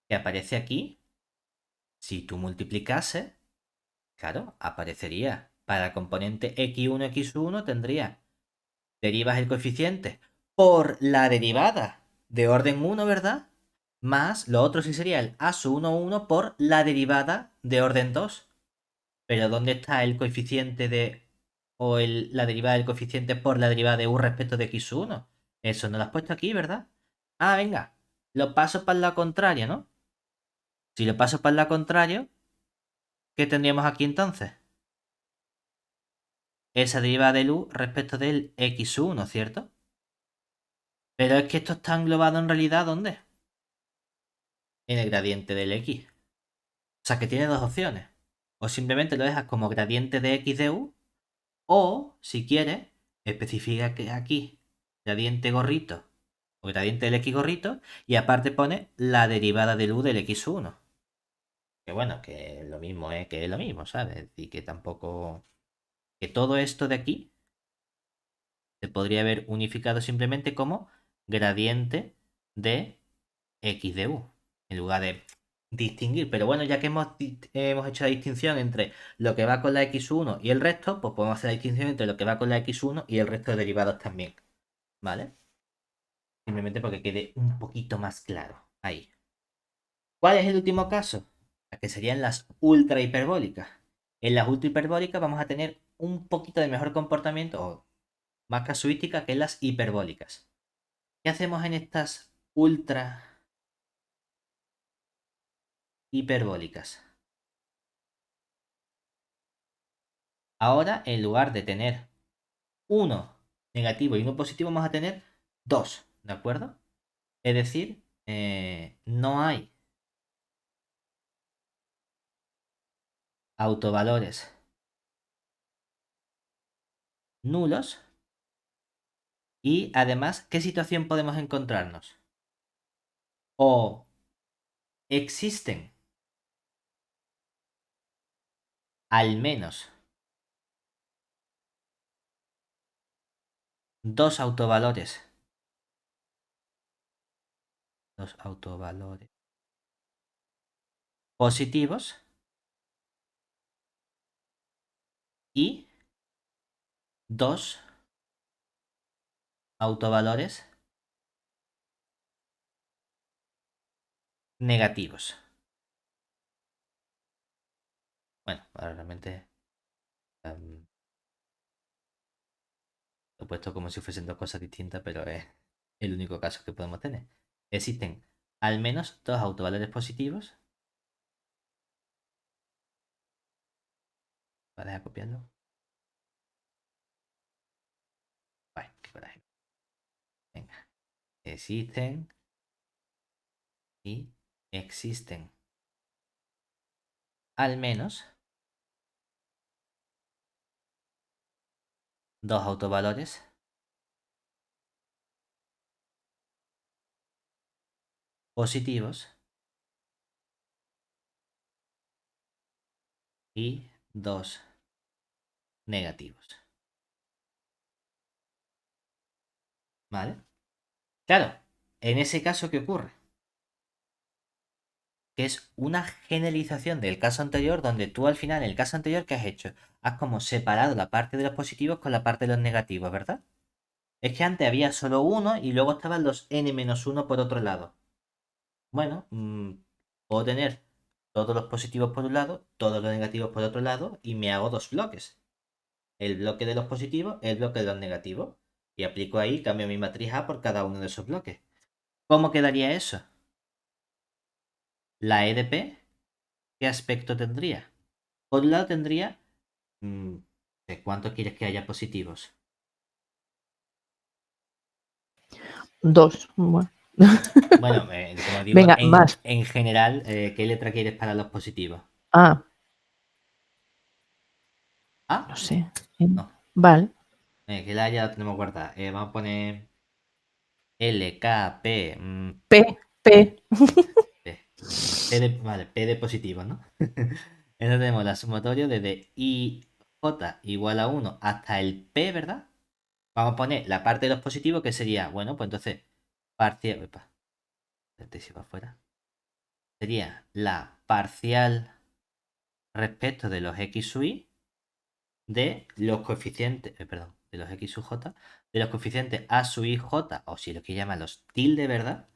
que aparece aquí, si tú multiplicases, claro, aparecería para el componente x1, x1 tendría derivas el coeficiente por la derivada de orden 1, ¿verdad? Más lo otro sí sería el a su 1, 1 por la derivada de orden 2. Pero ¿dónde está el coeficiente de... o la derivada del coeficiente por la derivada de u respecto de x1? Eso no lo has puesto aquí, ¿verdad? Ah, venga. Lo paso para la contraria, ¿no? Si lo paso para la contraria, ¿qué tendríamos aquí entonces? Esa derivada del u respecto del x1, ¿cierto? Pero es que esto está englobado en realidad, ¿dónde? En el gradiente del x. O sea que tiene dos opciones. O simplemente lo dejas como gradiente de x de u, o si quieres, especifica que aquí gradiente gorrito o gradiente del x gorrito y aparte pone la derivada del u del x1. Que bueno, que es lo mismo, que es lo mismo, ¿sabes? Y que tampoco... Que todo esto de aquí se podría haber unificado simplemente como gradiente de x de u, en lugar de distinguir. Pero bueno, ya que hemos hecho la distinción entre lo que va con la x1 y el resto, pues podemos hacer la distinción entre lo que va con la x1 y el resto de derivados también. ¿Vale? Simplemente porque quede un poquito más claro. Ahí. ¿Cuál es el último caso? La que serían las ultra hiperbólicas. En las ultra hiperbólicas vamos a tener un poquito de mejor comportamiento o más casuística que en las hiperbólicas. ¿Qué hacemos en estas ultra hiperbólicas? Ahora, en lugar de tener uno negativo y uno positivo, vamos a tener dos, ¿de acuerdo? Es decir, no hay autovalores nulos. Y además, ¿qué situación podemos encontrarnos? O existen al menos dos autovalores. Dos autovalores positivos y dos autovalores negativos. Bueno, ahora realmente lo he puesto como si fuesen dos cosas distintas, pero es el único caso que podemos tener. Existen al menos dos autovalores positivos. Voy a dejar copiarlo. Vale, qué coraje. Venga. Existen y existen al menos dos autovalores positivos y dos negativos. ¿Vale? Claro, en ese caso, ¿qué ocurre? Que es una generalización del caso anterior, donde tú al final, en el caso anterior, ¿qué has hecho? Has como separado la parte de los positivos con la parte de los negativos, ¿verdad? Es que antes había solo uno y luego estaban los n-1 por otro lado. Bueno, puedo tener todos los positivos por un lado, todos los negativos por otro lado, y me hago dos bloques. El bloque de los positivos, el bloque de los negativos. Y aplico ahí, cambio mi matriz A por cada uno de esos bloques. ¿Cómo quedaría eso? La EDP, ¿qué aspecto tendría? Por un lado tendría... mm, ¿de cuánto quieres que haya positivos? Dos. Bueno. Bueno, como digo, Venga, más. en general, ¿qué letra quieres para los positivos? Ah, ¿A? no sé. No. Vale. Que la ya la tenemos guardada. Vamos a poner L, K, P. P, P. P. Vale, P de positivo, ¿no? Entonces tenemos la sumatoria desde IJ igual a 1 hasta el P, ¿verdad? Vamos a poner la parte de los positivos que sería, bueno, pues entonces, parcial, epa, este se va afuera. Sería la parcial respecto de los x sub y de los coeficientes, perdón, de los x sub j, de los coeficientes a sub i j, o si lo que llaman los tilde, ¿verdad?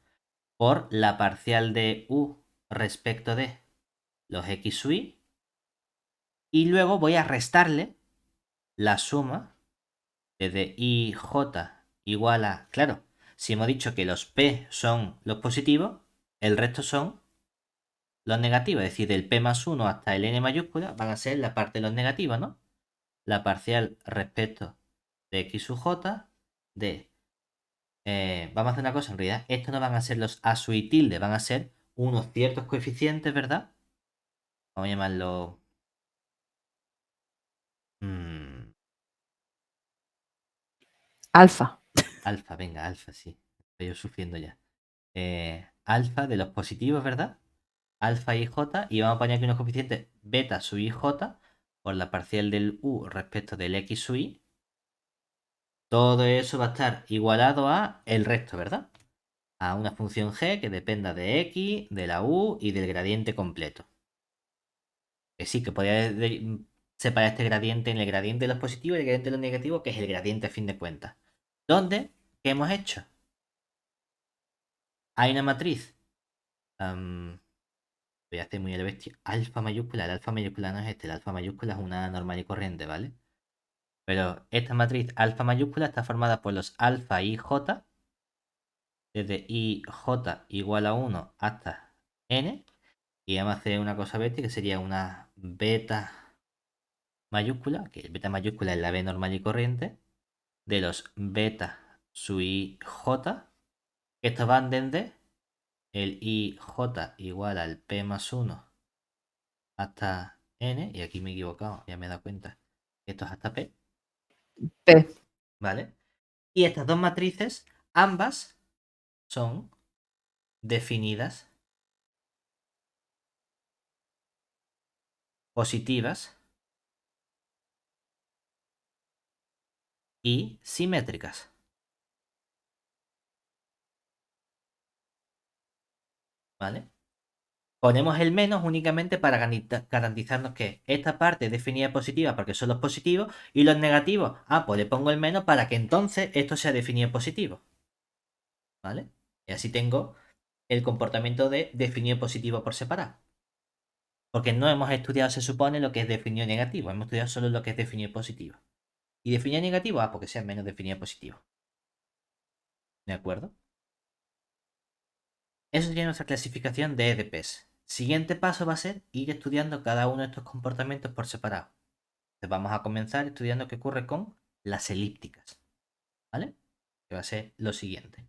Por la parcial de u respecto de los x sub i. Y luego voy a restarle la suma desde ij igual a, claro, si hemos dicho que los p son los positivos, el resto son los negativos, es decir, del p más 1 hasta el n mayúscula van a ser la parte de los negativos, ¿no? La parcial respecto de x sub j de... vamos a hacer una cosa, en realidad, estos no van a ser los a sub y tilde, van a ser unos ciertos coeficientes, ¿verdad? Vamos a llamarlo... Alfa. alfa, venga, alfa, sí. Estoy yo sufriendo ya. Alfa de los positivos, ¿verdad? Alfa y j, y vamos a poner aquí unos coeficientes beta sub i j por la parcial del u respecto del x sub i. Todo eso va a estar igualado a el resto, ¿verdad? A una función g que dependa de x, de la u y del gradiente completo. Que sí, que podría separar este gradiente en el gradiente de los positivos y el gradiente de los negativos, que es el gradiente a fin de cuentas. ¿Dónde? ¿Qué hemos hecho? Hay una matriz. Voy a hacer muy a la bestia. Alfa mayúscula. El alfa mayúscula no es este. El alfa mayúscula es una normal y corriente, ¿vale? Pero esta matriz alfa mayúscula está formada por los alfa y j. Desde ij igual a 1 hasta n. Y vamos a hacer una cosa bestia que sería una beta mayúscula. Que el beta mayúscula es la b normal y corriente. De los beta sub ij. Que estos van desde el ij igual al p más 1 hasta n, y aquí me he equivocado, ya me he dado cuenta. Esto es hasta p, P. ¿vale? Y estas dos matrices, ambas son definidas positivas y simétricas, ¿vale? Ponemos el menos únicamente para garantizarnos que esta parte es definida positiva porque son los positivos y los negativos. Ah, pues le pongo el menos para que entonces esto sea definido positivo, ¿vale? Y así tengo el comportamiento de definido positivo por separado. Porque no hemos estudiado, se supone, lo que es definido negativo. Hemos estudiado solo lo que es definido positivo. ¿Y definido negativo? Ah, porque sea menos definido positivo. ¿De acuerdo? Eso sería nuestra clasificación de EDPs. Siguiente paso va a ser ir estudiando cada uno de estos comportamientos por separado. Entonces vamos a comenzar estudiando qué ocurre con las elípticas. ¿Vale? Que va a ser lo siguiente.